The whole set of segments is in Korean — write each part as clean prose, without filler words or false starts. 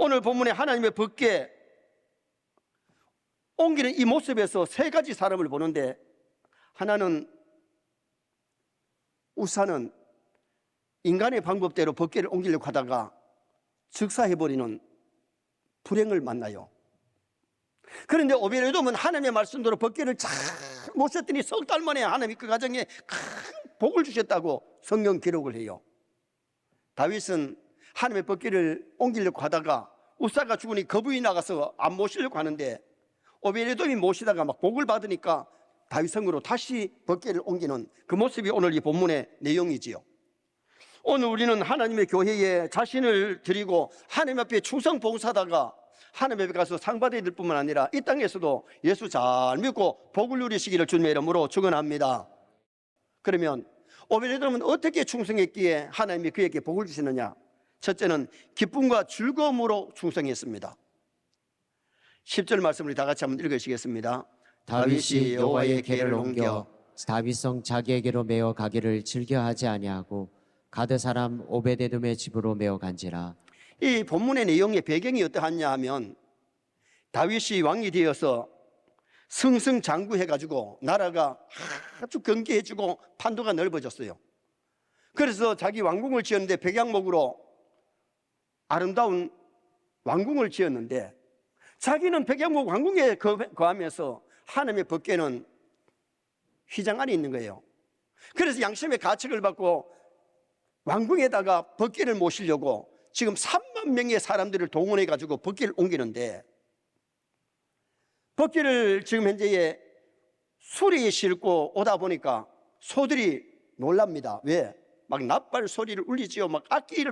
오늘 본문에 하나님의 법궤 옮기는 이 모습에서 세 가지 사람을 보는데, 하나는 우사는 인간의 방법대로 법궤를 옮기려고 하다가 즉사해버리는 불행을 만나요. 그런데 오베데돔은 하나님의 말씀대로 법궤를 잘 모셨더니 석 달 만에 하나님이 그 가정에 큰 복을 주셨다고 성경 기록을 해요. 다윗은 하나님의 법궤를 옮기려고 하다가 우사가 죽으니 거부이 나가서 안 모시려고 하는데 오베데돔이 모시다가 막 복을 받으니까 다윗 성으로 다시 법궤를 옮기는 그 모습이 오늘 이 본문의 내용이지요. 오늘 우리는 하나님의 교회에 자신을 드리고 하나님 앞에 충성 봉사하다가 하나님 앞에 가서 상 받아야 될 뿐만 아니라 이 땅에서도 예수 잘 믿고 복을 누리시기를 주님의 이름으로 축원합니다. 그러면 오베데돔은 어떻게 충성했기에 하나님이 그에게 복을 주시느냐? 첫째는 기쁨과 즐거움으로 충성했습니다. 10절 말씀을 다 같이 한번 읽으시겠습니다. 다윗이 여호와의 궤를 옮겨 다윗성 자기에게로 메어 가기를 즐겨하지 아니하고 가드 사람 오베데돔의 집으로 메어 간지라. 이 본문의 내용의 배경이 어떠하냐 하면 다윗이 왕이 되어서 승승장구해가지고 나라가 아주 경계해지고 판도가 넓어졌어요. 그래서 자기 왕궁을 지었는데 백양목으로 아름다운 왕궁을 지었는데 자기는 백양목 왕궁에 거하면서 하나님의 법궤는 휘장 안에 있는 거예요. 그래서 양심의 가책을 받고 왕궁에다가 법궤를 모시려고 지금 3만 명의 사람들을 동원해 가지고 법궤를 옮기는데, 법궤를 지금 현재에 수리에 싣고 오다 보니까 소들이 놀랍니다. 왜? 막 납발 소리를 울리지요. 막 악기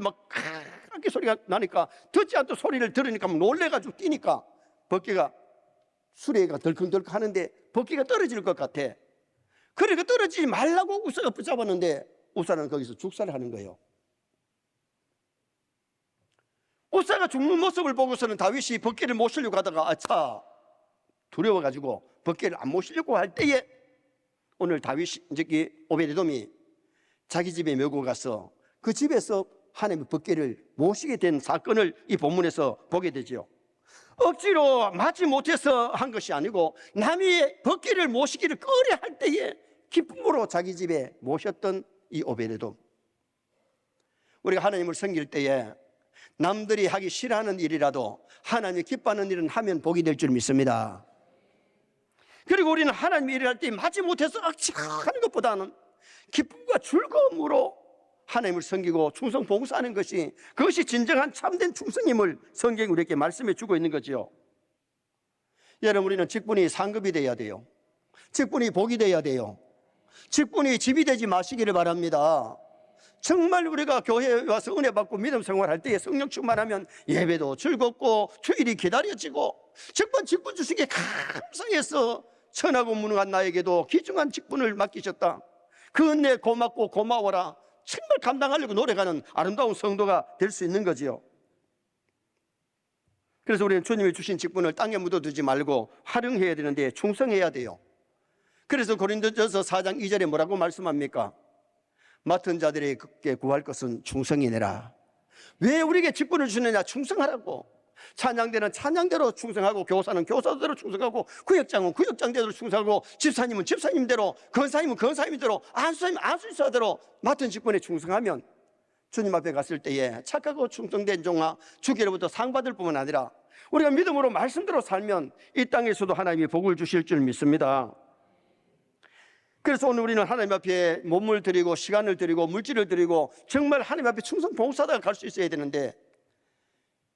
소리가 나니까 듣지 않던 소리를 들으니까 놀래가지고 뛰니까 법궤가 수레가 덜컹덜컹 하는데 법궤가 떨어질 것 같아. 그러니까 떨어지지 말라고 우사가 붙잡았는데 우사는 거기서 죽살을 하는 거예요. 우사가 죽는 모습을 보고서는 다윗이 법궤를 모시려고 하다가 아차 두려워가지고 법궤를 안 모시려고 할 때에 오늘 다윗이 저기 오베데돔이 자기 집에 메고 가서 그 집에서 하나님의 법궤를 모시게 된 사건을 이 본문에서 보게 되죠. 억지로 맞지 못해서 한 것이 아니고 남이 법궤를 모시기를 꺼려 할 때에 기쁨으로 자기 집에 모셨던 이 오베데돔. 우리가 하나님을 섬길 때에 남들이 하기 싫어하는 일이라도 하나님이 기뻐하는 일은 하면 복이 될 줄 믿습니다. 그리고 우리는 하나님 일을 할 때 맞지 못해서 악취하는 것보다는 기쁨과 즐거움으로 하나님을 섬기고 충성 봉사하는 것이, 그것이 진정한 참된 충성임을 성경이 우리에게 말씀해 주고 있는 거죠. 여러분, 우리는 직분이 상급이 돼야 돼요. 직분이 복이 돼야 돼요. 직분이 집이 되지 마시기를 바랍니다. 정말 우리가 교회에 와서 은혜 받고 믿음 생활할 때에 성령 충만하면 예배도 즐겁고 주일이 기다려지고 직분 주시기에 감사해서 천하고 무능한 나에게도 귀중한 직분을 맡기셨다. 그 은혜 고맙고 고마워라. 정말 감당하려고 노력하는 아름다운 성도가 될 수 있는 거지요. 그래서 우리는 주님이 주신 직분을 땅에 묻어두지 말고 활용해야 되는데 충성해야 돼요. 그래서 고린도전서 4장 2절에 뭐라고 말씀합니까? 맡은 자들에게 구할 것은 충성이니라. 왜 우리에게 직분을 주느냐? 충성하라고. 찬양대는 찬양대로 충성하고, 교사는 교사대로 충성하고, 구역장은 구역장대로 충성하고, 집사님은 집사님대로, 권사님은 권사님대로, 안수사님은 안수사대로 맡은 직분에 충성하면 주님 앞에 갔을 때에 착하고 충성된 종아 주기로부터 상 받을 뿐만 아니라 우리가 믿음으로 말씀대로 살면 이 땅에서도 하나님이 복을 주실 줄 믿습니다. 그래서 오늘 우리는 하나님 앞에 몸을 드리고 시간을 드리고 물질을 드리고 정말 하나님 앞에 충성 봉사하다가 갈 수 있어야 되는데,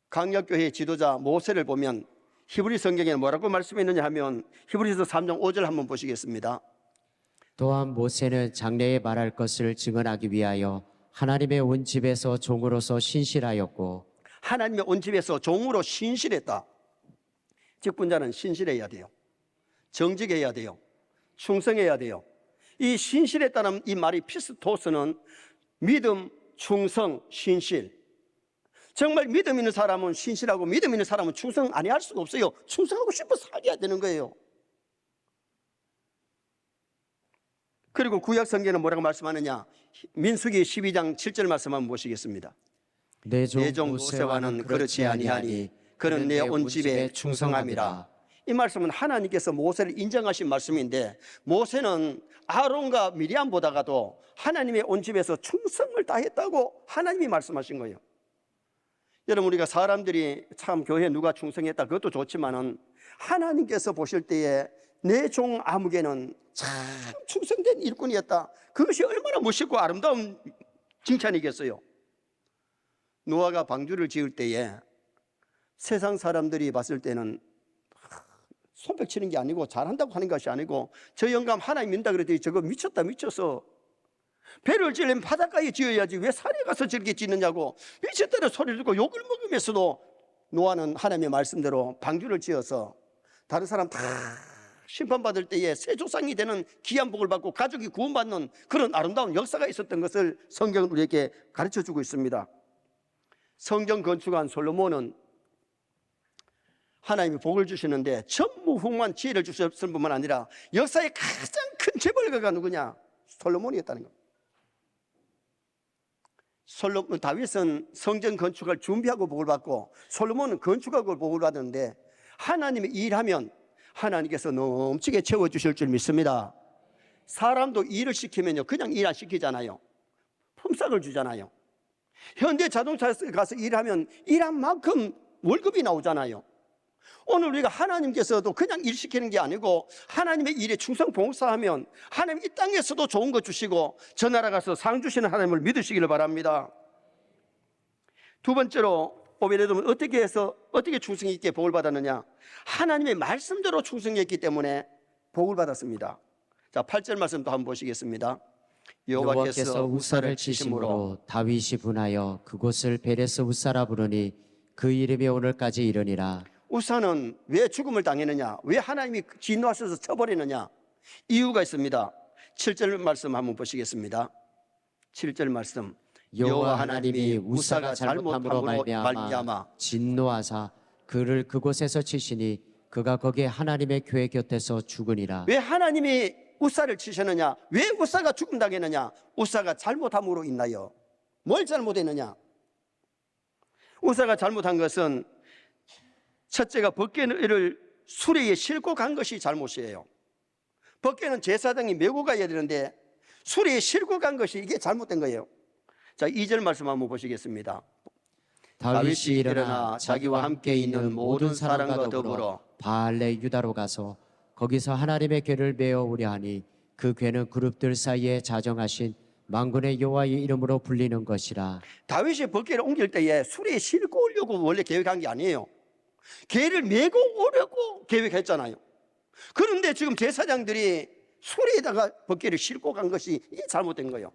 강력교회의 지도자 모세를 보면 히브리 성경에 뭐라고 말씀했느냐 하면 히브리서 3장 5절 한번 보시겠습니다. 또한 모세는 장래에 말할 것을 증언하기 위하여 하나님의 온 집에서 종으로서 신실하였고, 하나님의 온 집에서 종으로 신실했다. 직분자는 신실해야 돼요. 정직해야 돼요. 충성해야 돼요. 이 신실했다는 이 말이 피스토스는 믿음, 충성, 신실. 정말 믿음 있는 사람은 신실하고 믿음 있는 사람은 충성 안 할 수가 없어요. 충성하고 싶어서 살아야 되는 거예요. 그리고 구약 성경은 뭐라고 말씀하느냐? 민수기 12장 7절 말씀 한번 보시겠습니다. 내 내 종 종 모세와는 그렇지 아니하니 그는 내 온 집에 충성함이라. 이 말씀은 하나님께서 모세를 인정하신 말씀인데, 모세는 아론과 미리암보다가도 하나님의 온 집에서 충성을 다했다고 하나님이 말씀하신 거예요. 여러분, 우리가 사람들이 참 교회에 누가 충성했다 그것도 좋지만은 하나님께서 보실 때에 내 종 아무개는 참 충성된 일꾼이었다, 그것이 얼마나 멋있고 아름다운 칭찬이겠어요. 노아가 방주를 지을 때에 세상 사람들이 봤을 때는 손뼉치는 게 아니고 잘한다고 하는 것이 아니고, 저 영감 하나님 믿는다 그랬더니 저거 미쳤다, 미쳤어. 배를 지으려면 바닷가에 지어야지 왜 산에 가서 저렇게 짓느냐고 미쳤다는 소리를 듣고 욕을 먹으면서도 노아는 하나님의 말씀대로 방주를 지어서 다른 사람 다 심판받을 때에 새 조상이 되는 귀한 복을 받고 가족이 구원받는 그런 아름다운 역사가 있었던 것을 성경은 우리에게 가르쳐주고 있습니다. 성경 건축한 솔로몬은 하나님이 복을 주시는데 전무후무한 지혜를 주셨을 뿐만 아니라 역사의 가장 큰 재벌가가 누구냐? 솔로몬이었다는 겁니다. 다윗은 성전 건축을 준비하고 복을 받고 솔로몬은 건축하고 복을 받았는데, 하나님이 일하면 하나님께서 넘치게 채워주실 줄 믿습니다. 사람도 일을 시키면요 그냥 일 안 시키잖아요. 품삯을 주잖아요. 현대 자동차에 가서 일하면 일한 만큼 월급이 나오잖아요. 오늘 우리가 하나님께서도 그냥 일 시키는 게 아니고 하나님의 일에 충성 봉사하면 하나님 이 땅에서도 좋은 거 주시고 저 나라 가서 상 주시는 하나님을 믿으시기를 바랍니다. 두 번째로 오베데돔은 어떻게 충성 있게 복을 받았느냐? 하나님의 말씀대로 충성했기 때문에 복을 받았습니다. 자, 8절 말씀도 한번 보시겠습니다. 여호와께서 우사를 치심으로 다윗이 분하여 그곳을 베레스 우사라 부르니 그 이름이 오늘까지 이르니라. 우사는 왜 죽음을 당했느냐? 왜 하나님이 진노하셔서 쳐버리느냐? 이유가 있습니다. 7절 말씀 한번 보시겠습니다. 7절 말씀. 여호와 하나님이 우사가 잘못함으로 말미암아 진노하사 그를 그곳에서 치시니 그가 거기에 하나님의 교회 곁에서 죽으니라. 왜 하나님이 우사를 치셨느냐? 왜 우사가 죽음 당했느냐? 우사가 잘못함으로 인하여. 뭘 잘못했느냐? 우사가 잘못한 것은 첫째가 벗개를 수레에 싣고 간 것이 잘못이에요. 벗개는 제사장이 메고 가야 되는데 수레에 싣고 간 것이 이게 잘못된 거예요. 자, 2절 말씀 한번 보시겠습니다. 다윗이 일어나 자기와 함께 있는 모든 사람과 더불어 바알레 유다로 가서 거기서 하나님의 궤를 메어 오려 하니 그 궤는 그룹들 사이에 자정하신 만군의 여호와의 이름으로 불리는 것이라. 다윗이 벗개를 옮길 때에 수레에 싣고 오려고 원래 계획한 게 아니에요. 궤를 메고 오려고 계획했잖아요. 그런데 지금 제사장들이 수레에다가 벗개를 싣고 간 것이 이게 잘못된 거예요.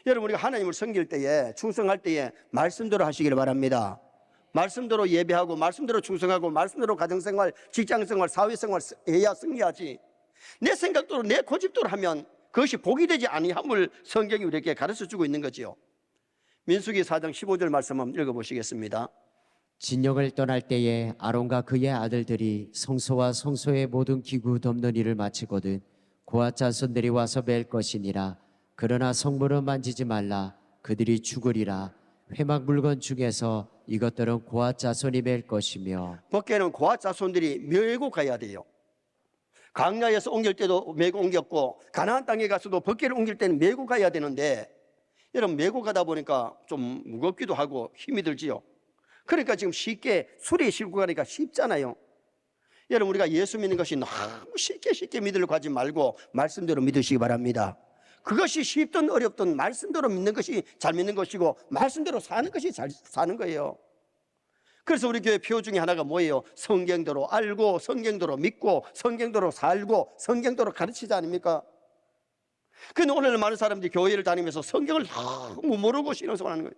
여러분, 우리가 하나님을 섬길 때에, 충성할 때에 말씀대로 하시기를 바랍니다. 말씀대로 예배하고 말씀대로 충성하고 말씀대로 가정생활, 직장생활, 사회생활 해야 승리하지, 내 생각대로 내 고집대로 하면 그것이 복이 되지 아니함을 성경이 우리에게 가르쳐주고 있는 거지요. 민수기 4장 15절 말씀 한번 읽어보시겠습니다. 진영을 떠날 때에 아론과 그의 아들들이 성소와 성소의 모든 기구 덮는 일을 마치거든 고앗 자손들이 와서 맬 것이니라. 그러나 성물은 만지지 말라. 그들이 죽으리라. 회막 물건 중에서 이것들은 고앗 자손이 맬 것이며. 벗개는 고앗 자손들이 메고 가야 돼요. 광야에서 옮길 때도 메고 옮겼고 가나안 땅에 가서도 벗개를 옮길 때는 메고 가야 되는데, 여러분 메고 가다 보니까 좀 무겁기도 하고 힘이 들지요. 그러니까 지금 쉽게 수레에 싣고 가니까 쉽잖아요. 여러분, 우리가 예수 믿는 것이 너무 쉽게 믿으려고 하지 말고 말씀대로 믿으시기 바랍니다. 그것이 쉽든 어렵든 말씀대로 믿는 것이 잘 믿는 것이고 말씀대로 사는 것이 잘 사는 거예요. 그래서 우리 교회 표 중에 하나가 뭐예요? 성경대로 알고 성경대로 믿고 성경대로 살고 성경대로 가르치지 아닙니까? 근데 오늘 많은 사람들이 교회를 다니면서 성경을 너무 모르고 신앙생활하는 거예요.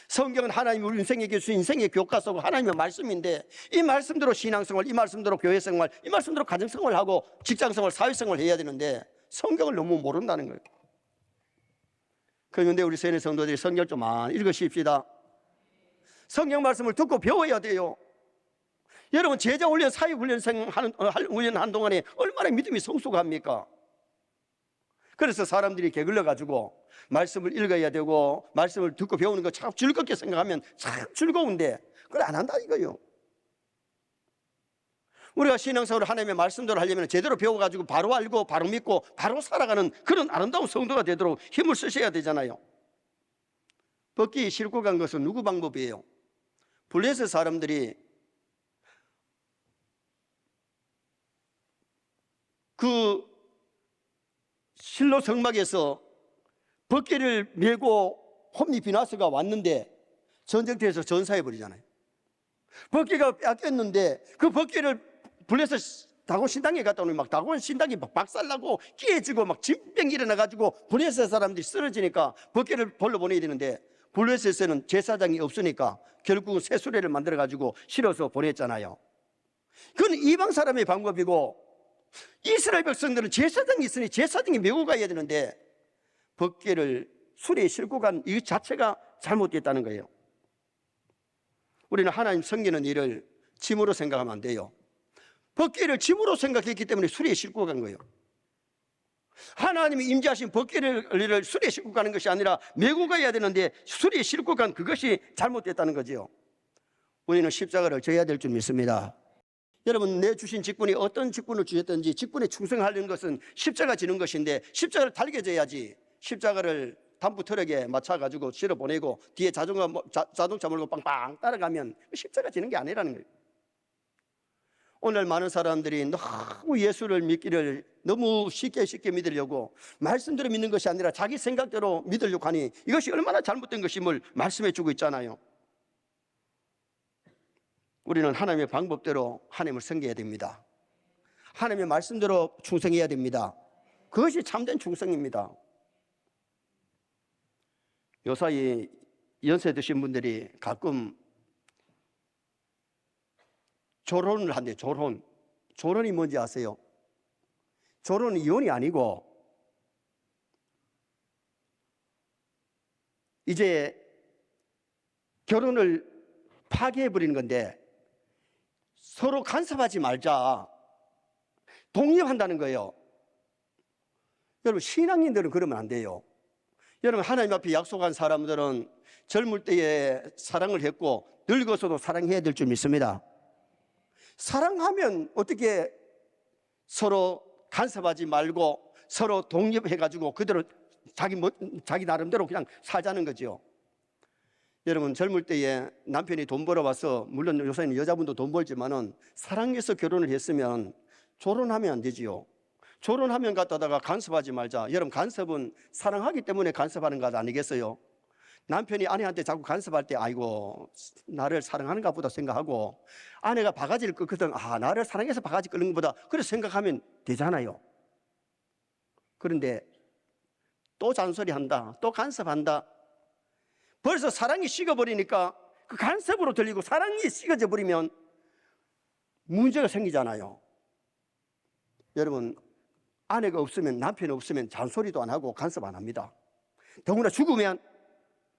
성경은 하나님이 우리 인생에게 주신 인생의 교과서고 하나님의 말씀인데, 이 말씀대로 신앙생활, 이 말씀대로 교회생활, 이 말씀대로 가정생활하고 직장생활, 사회생활 해야 되는데 성경을 너무 모른다는 거예요. 그런데 우리 세네 성도들이 성경 좀 읽으십시다. 성경 말씀을 듣고 배워야 돼요. 여러분, 제자훈련, 사회훈련 한 동안에 얼마나 믿음이 성숙합니까? 그래서 사람들이 게을러 가지고 말씀을 읽어야 되고 말씀을 듣고 배우는 거 참 즐겁게 생각하면 참 즐거운데 그걸 안 한다 이거요. 우리가 신앙생활을 하나님의 말씀대로 하려면 제대로 배워가지고 바로 알고 바로 믿고 바로 살아가는 그런 아름다운 성도가 되도록 힘을 쓰셔야 되잖아요. 벗기 싣고 간 것은 누구 방법이에요? 블레셋 사람들이 그 실로 성막에서 벗개를 메고 홈니 비나스가 왔는데 전쟁터에서 전사해 버리잖아요. 벗개가 뺏겼는데 그 벗개를 블레셋 다곤 신당에 갔다 오니 막 다곤 신당이 막 박살나고 깨지고 막 진병이 일어나가지고 블레셋 사람들이 쓰러지니까 벗개를 벌러 보내야 되는데 블레셋에는 제사장이 없으니까 결국은 새수레를 만들어가지고 실어서 보냈잖아요. 그건 이방 사람의 방법이고 이스라엘 백성들은 제사장이 있으니 제사장이 메고 가야 되는데 벗개를 수레에 싣고 간 이 자체가 잘못됐다는 거예요. 우리는 하나님 섬기는 일을 짐으로 생각하면 안 돼요. 벗개를 짐으로 생각했기 때문에 수레에 싣고 간 거예요. 하나님이 임재하신 벗개를 수레에 싣고 가는 것이 아니라 메고 가야 되는데 수레에 싣고 간 그것이 잘못됐다는 거죠. 우리는 십자가를 져야 될 줄 믿습니다. 여러분, 내 주신 직분이 어떤 직분을 주셨든지 직분에 충성하려는 것은 십자가 지는 것인데 십자가를 달게 져야지. 십자가를 단부 트럭에 맞춰가지고 실어 보내고 뒤에 자동차 몰고 빵빵 따라가면 십자가 지는 게 아니라는 거예요. 오늘 많은 사람들이 너무 예수를 믿기를 너무 쉽게 믿으려고 말씀대로 믿는 것이 아니라 자기 생각대로 믿으려고 하니 이것이 얼마나 잘못된 것임을 말씀해 주고 있잖아요. 우리는 하나님의 방법대로 하나님을 섬겨야 됩니다. 하나님의 말씀대로 충성해야 됩니다. 그것이 참된 충성입니다. 요사이 연세 드신 분들이 가끔 조론을 한대요. 조론이 뭔지 아세요? 조론은 이혼이 아니고 이제 결혼을 파괴해버리는 건데 서로 간섭하지 말자, 독립한다는 거예요. 여러분, 신앙인들은 그러면 안 돼요. 여러분, 하나님 앞에 약속한 사람들은 젊을 때에 사랑을 했고 늙어서도 사랑해야 될 줄 믿습니다. 사랑하면 어떻게 서로 간섭하지 말고 서로 독립해가지고 그대로 자기 나름대로 그냥 살자는 거죠. 여러분, 젊을 때에 남편이 돈 벌어와서, 물론 요새는 여자분도 돈 벌지만은 사랑해서 결혼을 했으면 조론하면 안 되지요. 조론하면 갖다가 간섭하지 말자. 여러분, 간섭은 사랑하기 때문에 간섭하는 것 아니겠어요? 남편이 아내한테 자꾸 간섭할 때 아이고 나를 사랑하는가 보다 생각하고, 아내가 바가지를 끄거든 나를 사랑해서 바가지 끄는 것보다 그렇게 생각하면 되잖아요. 그런데 또 잔소리한다, 또 간섭한다. 벌써 사랑이 식어버리니까 그 간섭으로 들리고 사랑이 식어져 버리면 문제가 생기잖아요. 여러분, 아내가 없으면, 남편이 없으면 잔소리도 안 하고 간섭 안 합니다. 더구나 죽으면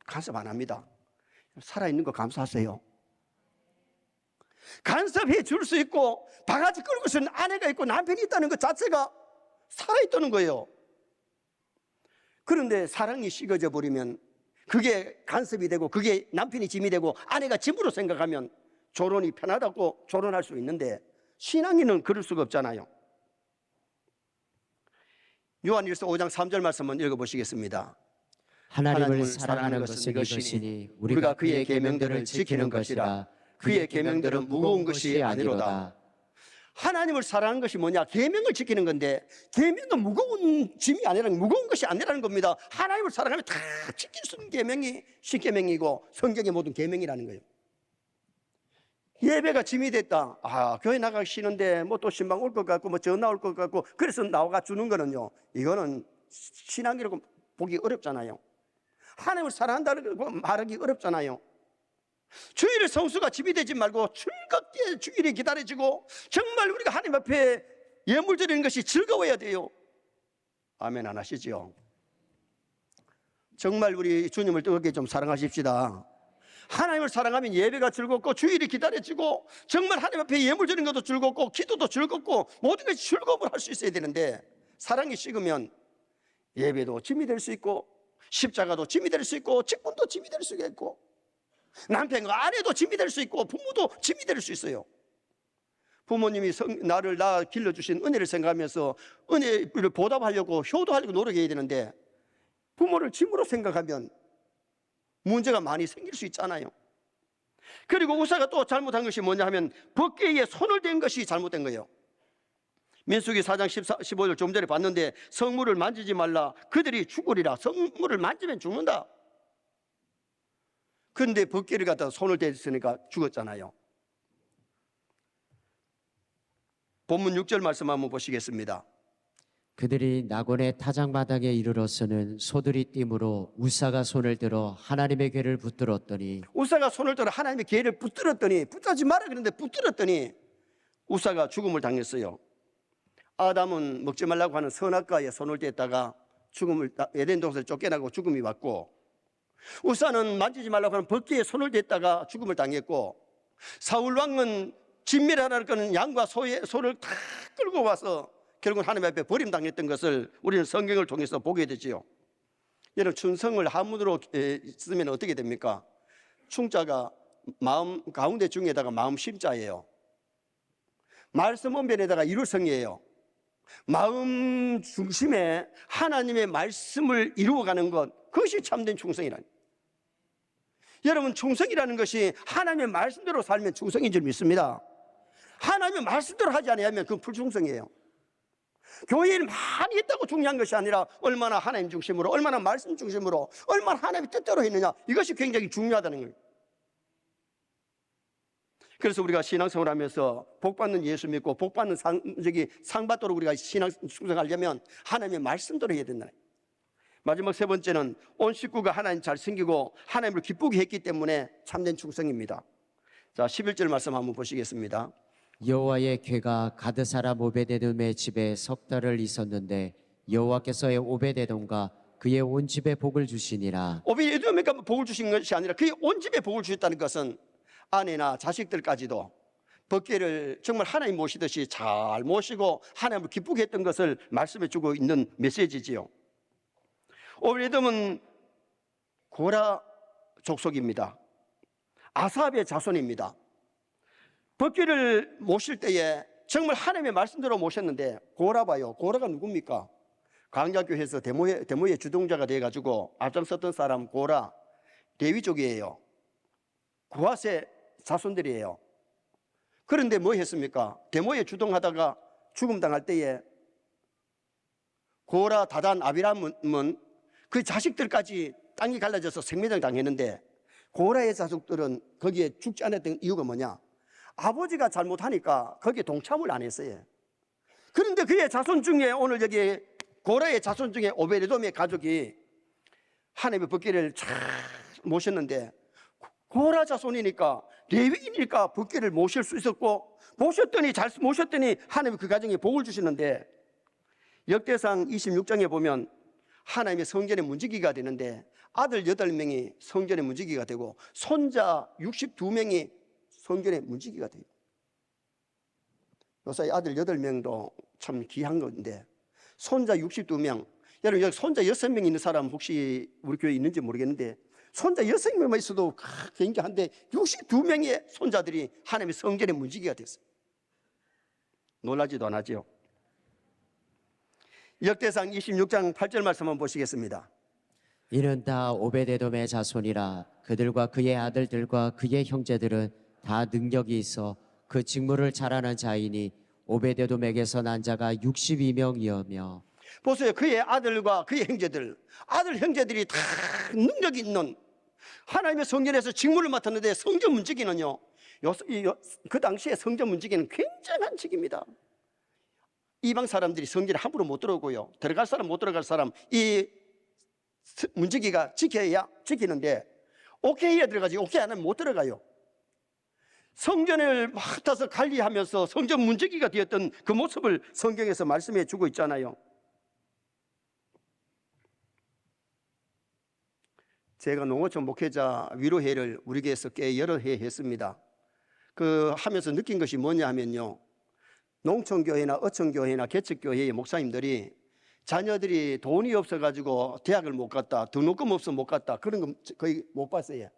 간섭 안 합니다. 살아있는 거 감사하세요. 간섭해 줄 수 있고 바가지 끌고 있는 아내가 있고 남편이 있다는 것 자체가 살아있다는 거예요. 그런데 사랑이 식어져 버리면 그게 간섭이 되고 그게 남편이 짐이 되고 아내가 짐으로 생각하면 조론이 편하다고 조론할 수 있는데 신앙인은 그럴 수가 없잖아요. 요한일서 5장 3절 말씀 한번 읽어보시겠습니다. 하나님을 사랑하는 것은 이것이니 우리가 그의 계명들을 지키는 것이라. 그의 계명들은 무거운 것이 아니로다. 하나님을 사랑하는 것이 뭐냐? 계명을 지키는 건데 계명은 무거운 짐이 아니라 무거운 것이 아니라는 겁니다. 하나님을 사랑하면 다 지킬 수 있는 계명이 십계명이고 성경의 모든 계명이라는 거예요. 예배가 짐이 됐다. 교회 나가기 싫은데 뭐 또 신방 올 것 같고 뭐 전화 올 것 같고 그래서 나와가 주는 거는요, 이거는 신앙이라고 보기 어렵잖아요. 하나님을 사랑한다는 거 말하기 어렵잖아요. 주일의 성수가 짐이 되지 말고 즐겁게 주일이 기다려지고 정말 우리가 하나님 앞에 예물 드리는 것이 즐거워야 돼요. 아멘 안 하시죠? 정말 우리 주님을 뜨겁게 좀 사랑하십시다. 하나님을 사랑하면 예배가 즐겁고 주일이 기다려지고 정말 하나님 앞에 예물 드리는 것도 즐겁고 기도도 즐겁고 모든 것이 즐거움을 할 수 있어야 되는데 사랑이 식으면 예배도 짐이 될 수 있고, 십자가도 짐이 될 수 있고, 직분도 짐이 될 수 있고, 남편과 아내도 짐이 될 수 있고, 부모도 짐이 될 수 있어요. 부모님이 나를 길러주신 은혜를 생각하면서 은혜를 보답하려고 효도하려고 노력해야 되는데, 부모를 짐으로 생각하면 문제가 많이 생길 수 있잖아요. 그리고 우사가 또 잘못한 것이 뭐냐 하면 법궤에 손을 댄 것이 잘못된 거예요. 민수기 4장 15절 좀 전에 봤는데, 성물을 만지지 말라, 그들이 죽으리라. 성물을 만지면 죽는다. 그런데 법궤를 갖다 손을 댔으니까 죽었잖아요. 본문 6절 말씀 한번 보시겠습니다. 그들이 나곤의 타작마당에 이르러서는 소들이 띠므로 우사가 손을 들어 하나님의 궤를 붙들었더니, 우사가 손을 들어 하나님의 궤를 붙들었더니, 붙들지 마라 그랬는데 붙들었더니 우사가 죽음을 당했어요. 아담은 먹지 말라고 하는 선악과에 손을 댔다가 죽음을, 에덴 동산을 쫓겨나고 죽음이 왔고, 우사는 만지지 말라고 하는 법궤에 손을 댔다가 죽음을 당했고, 사울 왕은 진멸하라는 양과 소를 다 끌고 와서 결국 하나님 앞에 버림당했던 것을 우리는 성경을 통해서 보게 되지요. 여러분, 충성을 한문으로 쓰면 어떻게 됩니까? 충자가 마음 가운데 중에다가 마음 심자예요. 말씀 언변에다가 이룰성이에요. 마음 중심에 하나님의 말씀을 이루어가는 것, 그것이 참된 충성이라니. 여러분, 충성이라는 것이 하나님의 말씀대로 살면 충성인 줄 믿습니다. 하나님의 말씀대로 하지 않으면 그건 불충성이에요. 교회에 많이 있다고 중요한 것이 아니라 얼마나 하나님 중심으로, 얼마나 말씀 중심으로, 얼마나 하나님의 뜻대로 했느냐, 이것이 굉장히 중요하다는 거예요. 그래서 우리가 신앙생활 하면서 복받는 예수 믿고 복받는 상 받도록 우리가 신앙 충성하려면 하나님의 말씀대로 해야 된다. 마지막 세 번째는 온 식구가 하나님 잘 섬기고 하나님을 기쁘게 했기 때문에 참된 충성입니다. 자, 11절 말씀 한번 보시겠습니다. 여호와의 궤가 가드 사람 오베데돔의 집에 석 달을 있었는데 여호와께서의 오베데돔과 그의 온 집에 복을 주시니라. 오베데돔에게 복을 주신 것이 아니라 그의 온 집에 복을 주셨다는 것은 아내나 자식들까지도 법궤를 정말 하나님 모시듯이 잘 모시고 하나님을 기쁘게 했던 것을 말씀해 주고 있는 메시지지요. 오베데돔은 고라 족속입니다. 아삽의 자손입니다. 법궤를 모실 때에 정말 하나님의 말씀대로 모셨는데, 고라 봐요. 고라가 누굽니까? 광야교회에서 데모의 주동자가 돼가지고 앞장섰던 사람 고라, 레위족이에요. 고핫의 자손들이에요. 그런데 뭐 했습니까? 데모에 주동하다가 죽음 당할 때에 고라, 다단, 아비람은 그 자식들까지 땅이 갈라져서 생매장 당했는데, 고라의 자식들은 거기에 죽지 않았던 이유가 뭐냐? 아버지가 잘못하니까 거기에 동참을 안 했어요. 그런데 그의 자손 중에, 오늘 여기 고라의 자손 중에 오베데돔의 가족이 하나님의 법궤를 잘 모셨는데, 고라 자손이니까, 레위인이니까 법궤를 모실 수 있었고, 잘 모셨더니 하나님이 그 가정에 복을 주시는데, 역대상 26장에 보면 하나님의 성전의 문지기가 되는데 아들 8명이 성전의 문지기가 되고 손자 62명이 성전의 문지기가 돼요. 요사이 아들 8명도 참 귀한 건데 손자 62명, 여러분 여기 손자 6명 있는 사람 혹시 우리 교회에 있는지 모르겠는데, 손자 6명만 있어도 굉장한데 62명의 손자들이 하나님의 성전의 문지기가 됐어요. 놀라지도 않았죠. 역대상 26장 8절 말씀 한번 보시겠습니다. 이는 다 오베데돔의 자손이라. 그들과 그의 아들들과 그의 형제들은 다 능력이 있어 그 직무를 잘하는 자이니 오베데돔에게서 난 자가 62명이었며. 보세요. 그의 아들과 그의 형제들, 아들 형제들이 다 능력이 있는, 하나님의 성전에서 직무를 맡았는데 성전 문지기는요, 그 당시에 성전 문지기는 굉장한 직입니다. 이방 사람들이 성전에 함부로 못 들어오고요, 들어갈 사람 못 들어갈 사람 이 문지기가 지키는데, 오케이 해야 들어가지 오케이 안 하면 못 들어가요. 성전을 맡아서 관리하면서 성전 문지기가 되었던 그 모습을 성경에서 말씀해 주고 있잖아요. 제가 농어촌 목회자 위로회를 우리 교회에서 꽤 여러 해 했습니다. 그 하면서 느낀 것이 뭐냐 하면요, 농촌교회나 어촌교회나 개척교회의 목사님들이 자녀들이 돈이 없어가지고 대학을 못 갔다, 등록금 없어 못 갔다, 그런 거 거의 못 봤어요.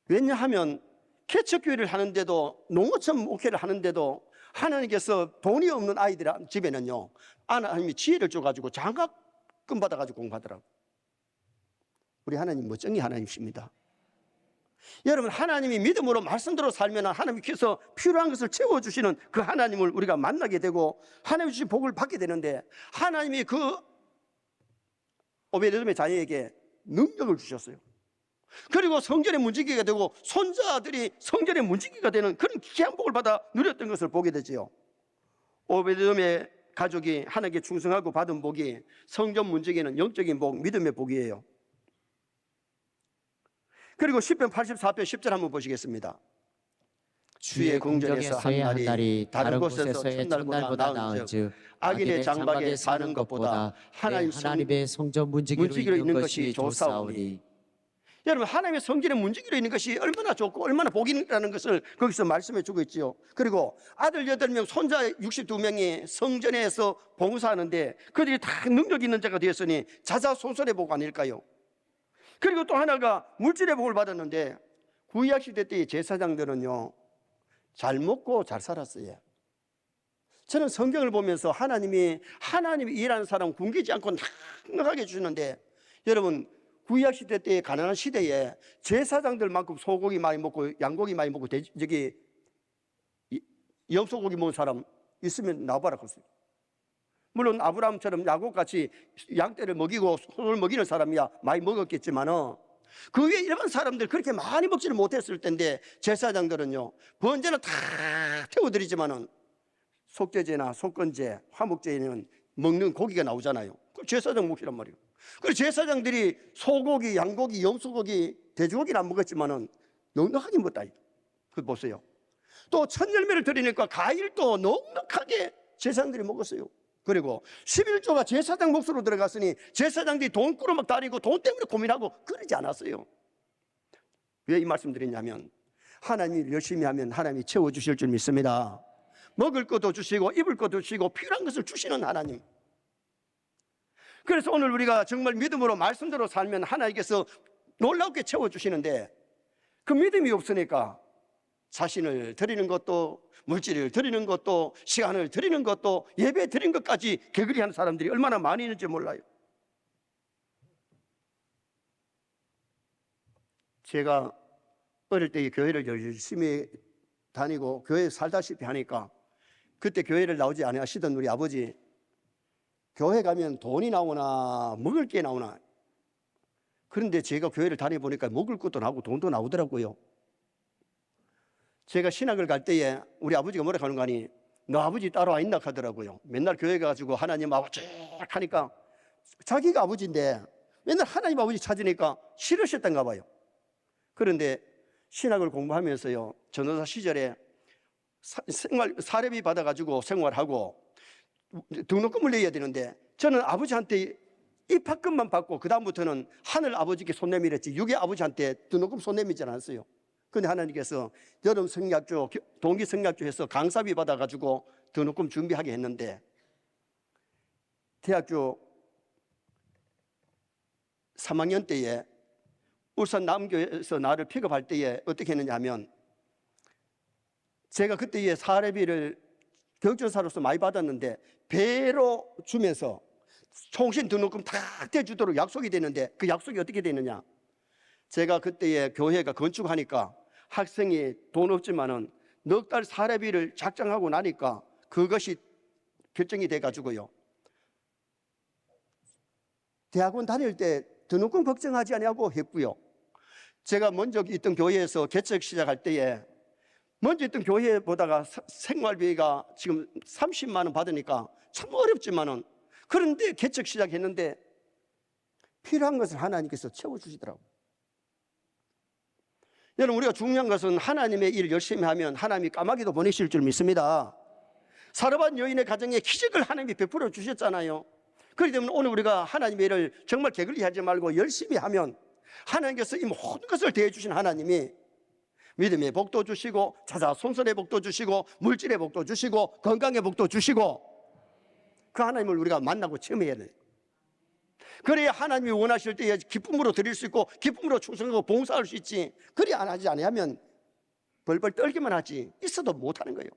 왜냐하면 개척교회를 하는데도, 농어촌 목회를 하는데도 하나님께서 돈이 없는 아이들 집에는요, 하나님이 지혜를 줘가지고 장학금 받아가지고 공부하더라고요. 우리 하나님 멋쟁이 하나님이십니다. 여러분, 하나님이 믿음으로 말씀대로 살면 하나님께서 필요한 것을 채워주시는 그 하나님을 우리가 만나게 되고 하나님 주신 복을 받게 되는데, 하나님이 그 오베데돔의 자녀에게 능력을 주셨어요. 그리고 성전의 문지기가 되고 손자들이 성전의 문지기가 되는 그런 귀한 복을 받아 누렸던 것을 보게 되지요. 오베데돔의 가족이 하나님께 충성하고 받은 복이, 성전 문지기는 영적인 복, 믿음의 복이에요. 그리고 10편 84편 10절 한번 보시겠습니다. 주의 궁전에서 한 날이 다른 곳에서의 첫날보다 나은즉 악인의 장막에 사는 것보다 하나님의 성전 문지기로 있는 것이 좋사오니. 여러분, 하나님의 성전의 문지기로 있는 것이 얼마나 좋고 얼마나 복이라는 것을 거기서 말씀해 주고 있지요. 그리고 아들 8명, 손자 62명이 성전에서 봉사하는데 그들이 다 능력 있는 자가 되었으니 자자손손의 복 아닐까요? 그리고 또 하나가 물질의 복을 받았는데, 구약 시대 때의 제사장들은요, 잘 먹고 잘 살았어요. 저는 성경을 보면서 하나님이 일하는 사람 굶기지 않고 넉넉하게 주시는데, 여러분, 구약 시대 때의 가난한 시대에 제사장들만큼 소고기 많이 먹고 양고기 많이 먹고 염소고기 먹은 사람 있으면 나와봐라 그랬어요. 물론 아브라함처럼 야곱같이 양떼를 먹이고 소를 먹이는 사람이야 많이 먹었겠지만은, 그 외에 일반 사람들 그렇게 많이 먹지를 못했을 텐데, 제사장들은요 번제는 다 태워드리지만은 속죄제나 속건제, 화목제에는 먹는 고기가 나오잖아요. 그 제사장 몫이란 말이에요. 그래서 제사장들이 소고기, 양고기, 염소고기, 돼지고기는 안 먹었지만은 넉넉하게 먹었다. 그 보세요. 또 천열매를 드리니까 과일도 넉넉하게 제사장들이 먹었어요. 그리고 11조가 제사장 몫으로 들어갔으니 제사장들이 돈 꾸러막 다니고 돈 때문에 고민하고 그러지 않았어요. 왜 이 말씀 드리냐면, 하나님이 열심히 하면 하나님이 채워주실 줄 믿습니다. 먹을 것도 주시고 입을 것도 주시고 필요한 것을 주시는 하나님. 그래서 오늘 우리가 정말 믿음으로 말씀대로 살면 하나님께서 놀랍게 채워주시는데, 그 믿음이 없으니까 자신을 드리는 것도, 물질을 드리는 것도, 시간을 드리는 것도, 예배 드리는 것까지 게으리 하는 사람들이 얼마나 많이 있는지 몰라요. 제가 어릴 때 교회를 열심히 다니고 교회에 살다시피 하니까, 그때 교회를 나오지 않으시던 우리 아버지, 교회 가면 돈이 나오나 먹을 게 나오나, 그런데 제가 교회를 다녀보니까 먹을 것도 나오고 돈도 나오더라고요. 제가 신학을 갈 때에 우리 아버지가 뭐라 하는 거 아니, 너 아버지 따라와 있나 하더라고요. 맨날 교회 가가지고 하나님 아버지 하니까, 자기가 아버지인데 맨날 하나님 아버지 찾으니까 싫으셨던가 봐요. 그런데 신학을 공부하면서요, 전도사 시절에 사례비 받아가지고 생활하고 등록금을 내야 되는데, 저는 아버지한테 입학금만 받고 그 다음부터는 하늘 아버지께 손 내밀었지 육의 아버지한테 등록금 손 내밀지 않았어요. 그런데 하나님께서 여름 성약조, 동기 성약조 해서 강사비 받아가지고 등록금 준비하게 했는데, 대학교 3학년 때에 울산 남교에서 나를 픽업할 때에 어떻게 했느냐 하면, 제가 그때에 사례비를 경전사로서 많이 받았는데 배로 주면서 총신 등록금 다 떼주도록 약속이 되는데, 그 약속이 어떻게 되느냐, 제가 그때에 교회가 건축하니까 학생이 돈 없지만은 넉 달 사례비를 작정하고 나니까 그것이 결정이 돼가지고요, 대학원 다닐 때 등록금 걱정하지 않냐고 했고요. 제가 먼저 있던 교회에서 개척 시작할 때에 먼저 있던 교회 보다가 생활비가 지금 30만 원 받으니까 참 어렵지만은, 그런데 개척 시작했는데 필요한 것을 하나님께서 채워주시더라고요. 여러분, 우리가 중요한 것은 하나님의 일을 열심히 하면 하나님이 까마귀도 보내실 줄 믿습니다. 사르밧 여인의 가정에 기적을 하나님이 베풀어 주셨잖아요. 그렇기 때문에 오늘 우리가 하나님의 일을 정말 게을리 하지 말고 열심히 하면 하나님께서 이 모든 것을 대해주신 하나님이 믿음의 복도 주시고 자자손손의 복도 주시고 물질의 복도 주시고 건강의 복도 주시고 그 하나님을 우리가 만나고 체험해야 돼. 그래야 하나님이 원하실 때에 기쁨으로 드릴 수 있고 기쁨으로 충성하고 봉사할 수 있지. 그리 안 하지 아니하면 벌벌 떨기만 하지 있어도 못하는 거예요.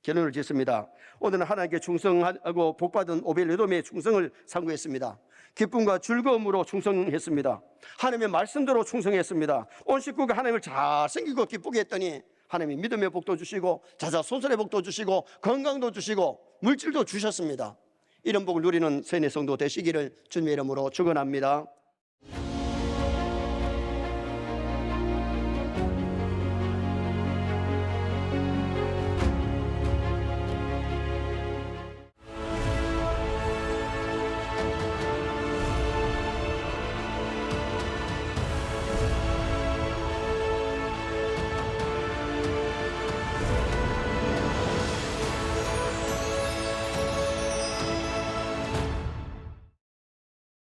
결론을 짓습니다. 오늘은 하나님께 충성하고 복받은 오벨에돔의 충성을 상고했습니다. 기쁨과 즐거움으로 충성했습니다. 하나님의 말씀대로 충성했습니다. 온 식구가 하나님을 잘 섬기고 기쁘게 했더니 하나님이 믿음의 복도 주시고 자자손손의 복도 주시고 건강도 주시고 물질도 주셨습니다. 이런 복을 누리는 세뇌 성도 되시기를 주님의 이름으로 축원합니다.